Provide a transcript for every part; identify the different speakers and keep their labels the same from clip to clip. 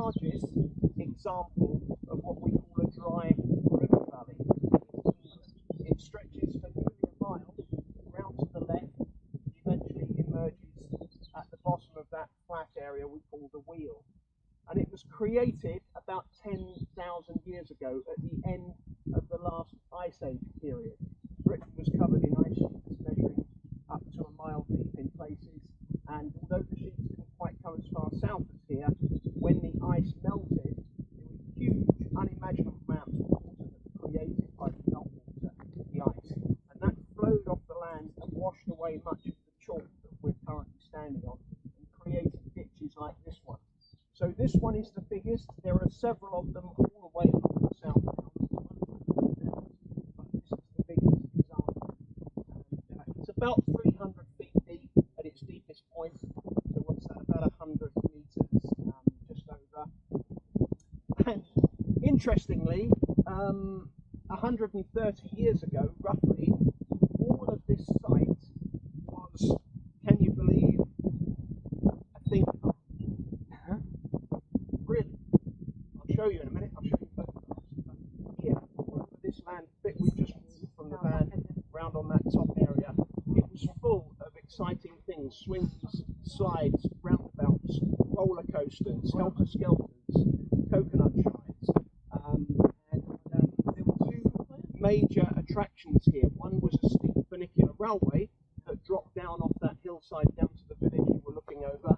Speaker 1: largest example of what we call a dry river valley. It stretches for nearly a mile round to the left, eventually emerges at the bottom of that flat area we call the wheel. And it was created about 10,000 years ago at the end of the last ice age period. Britain was covered in ice sheets measuring up to a mile deep in places, and although the sheets didn't quite come as far south as here, when the ice melted, there were huge, unimaginable amounts of water that were created by the meltwater, the ice, and that flowed off the land and washed away much of the chalk that we're currently standing on and created ditches like this one. So this one is the biggest. There are several of them all the way along the south coast, but this is the biggest example. And, it's about 300 feet deep at its deepest point. So what's that? About 100 meters, just over. And interestingly, 130 years ago, roughly, all of this site was, can you believe, I think. Really? I'll show you in a minute. I'll show you photographs. Here, all over this land bit we've just walked from the van round on that top area, it was full of exciting things: swings, slides, roundabouts, roller coasters, helter skelters, coconut shides. There were two major attractions here. One was a steep funicular railway that dropped down off that hillside down to the village we were looking over,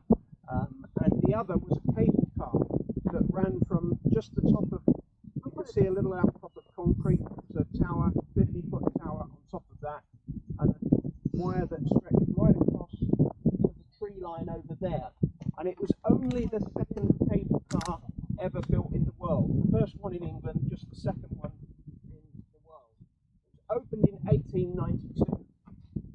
Speaker 1: and the other was a cable car that ran from just the top of, you can see a little outcrop of concrete, to a tower, 50-foot tower on top of that, and a wire that stretched right across to the tree line over there. And it was only the second cable car ever built in the world. The first one in England, just the second one in the world. It was opened in 1892,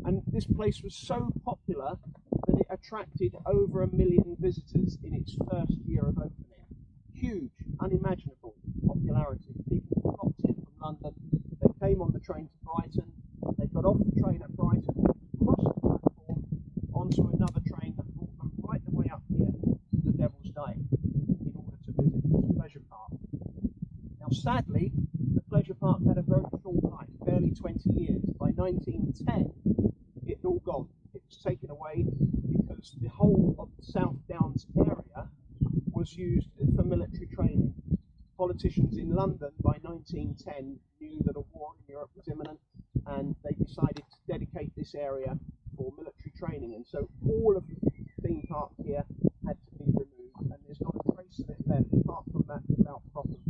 Speaker 1: and this place was so popular that it attracted over 1 million visitors in its first year of opening. Huge, unimaginable popularity. People flocked in from London. They came on the train to Brighton. They got off the train at Brighton, crossed the platform onto another train that brought them right the way up here to the Devil's Dyke in order to visit this pleasure park. Now, sadly, the pleasure park had a very short life, barely 20 years. By 1910, it had all gone. It was taken away because the whole of the South Downs area was used for military training. Politicians in London by 1910 knew that a war in Europe was imminent, and they decided to dedicate this area for military training, and so all of the theme park here had to be removed, and there's not a trace of it left apart from that about prop of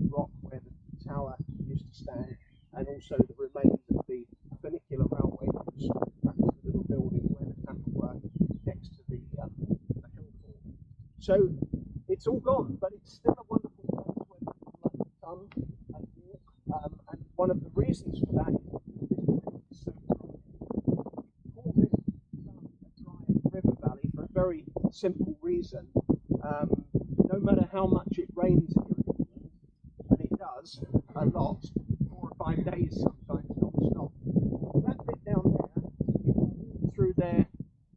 Speaker 1: rock where the tower used to stand, and also the remains of the funicular railway that was back to the little building where the cattle were next to the hill fort. So it's all gone, but it's still a wonderful place where people like to come and walk. And one of the reasons for that is because this is so dry. We call this a dry river valley for a very simple reason. No matter how much it rains here in England, and it does a lot, 4 or 5 days sometimes non-stop, that bit down there, you can walk through there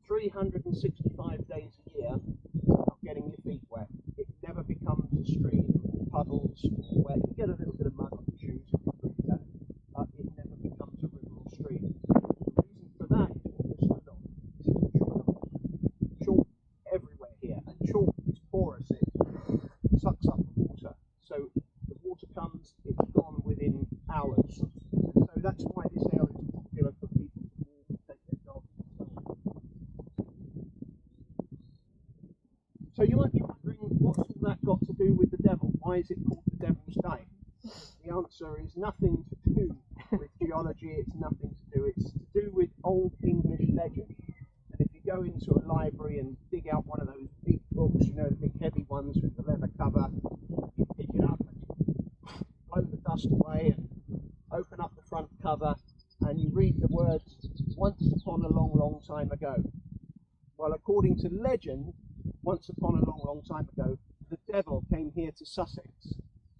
Speaker 1: 365 days a year without getting your feet wet. It never becomes a stream, puddles, or wet. You get a little bit of mud on your shoes if you breathe that, but it never becomes a river or stream. The reason for that is what we're stood on. This is chalk. Chalk everywhere here, and chalk is porous. It sucks up the water. So the water comes, it's gone within hours. And so that's why this area is popular for people to walk and take their dogs and so on. So you might be wondering, what's all that got to do with the devil? Why is it called the Devil's Dyke? The answer is nothing to do with geology, it's nothing to do. It's to do with Old English legend. And if you go into a library and dig out one of those big books, you know, the big heavy ones with the leather cover, you pick it up and you blow the dust away and open up the front cover and you read the words, "Once upon a long, long time ago." Well, according to legend, once upon a long, long time ago, the devil came here to Sussex.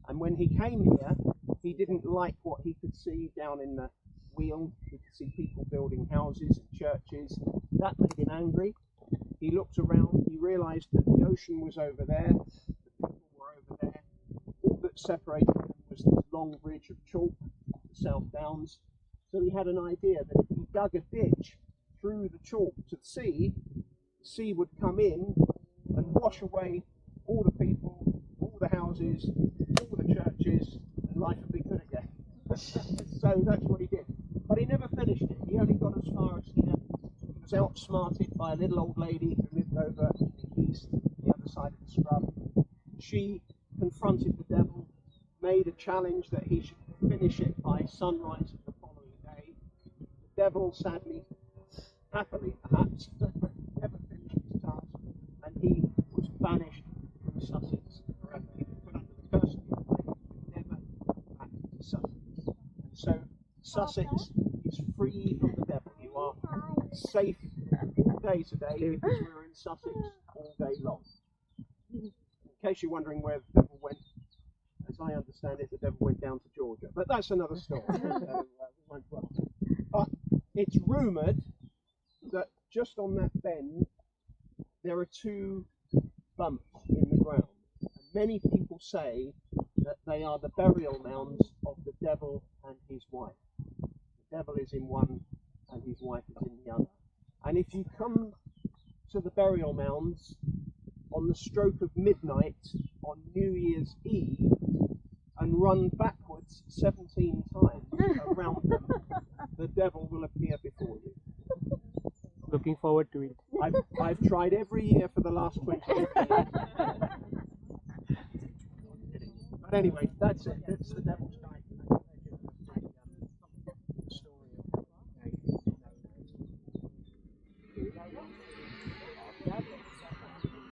Speaker 1: And when he came here, he didn't like what he could see down in the wheel. He could see people building houses and churches. That made him angry. He looked around, he realised that the ocean was over there, the people that separated them was this long bridge of chalk, the South Downs. So he had an idea that if he dug a ditch through the chalk to the sea would come in and wash away all the people, all the houses, all the churches, and life would be good again. So that's what he did. But he never finished it. He only got as far as here. He was outsmarted by a little old lady who lived over in the east, the other side of the scrub. She confronted the devil, made a challenge that he should finish it by sunrise of the following day. The devil, sadly, happily perhaps, never finished his task, and he was banished from Sussex forever. He was put under the curse of the Almighty, never back to Sussex. And so Sussex is free from the devil. You are safe all day today because we're in Sussex all day long. In case you're wondering where the devil went, as I understand it, the devil went down to Georgia. But that's another story. So, we won't dwell on it. But it's rumoured that just on that bend there are two bumps in the ground. And many people say that they are the burial mounds of the devil and his wife. The devil is in one and his wife is in the other. And if you come to the burial mounds on the stroke of midnight on New Year's Eve and run backwards 17 times around them, the devil will appear before you.
Speaker 2: Looking forward to it.
Speaker 1: I've tried every year for the last 20 years. But anyway, that's it. It's the devil's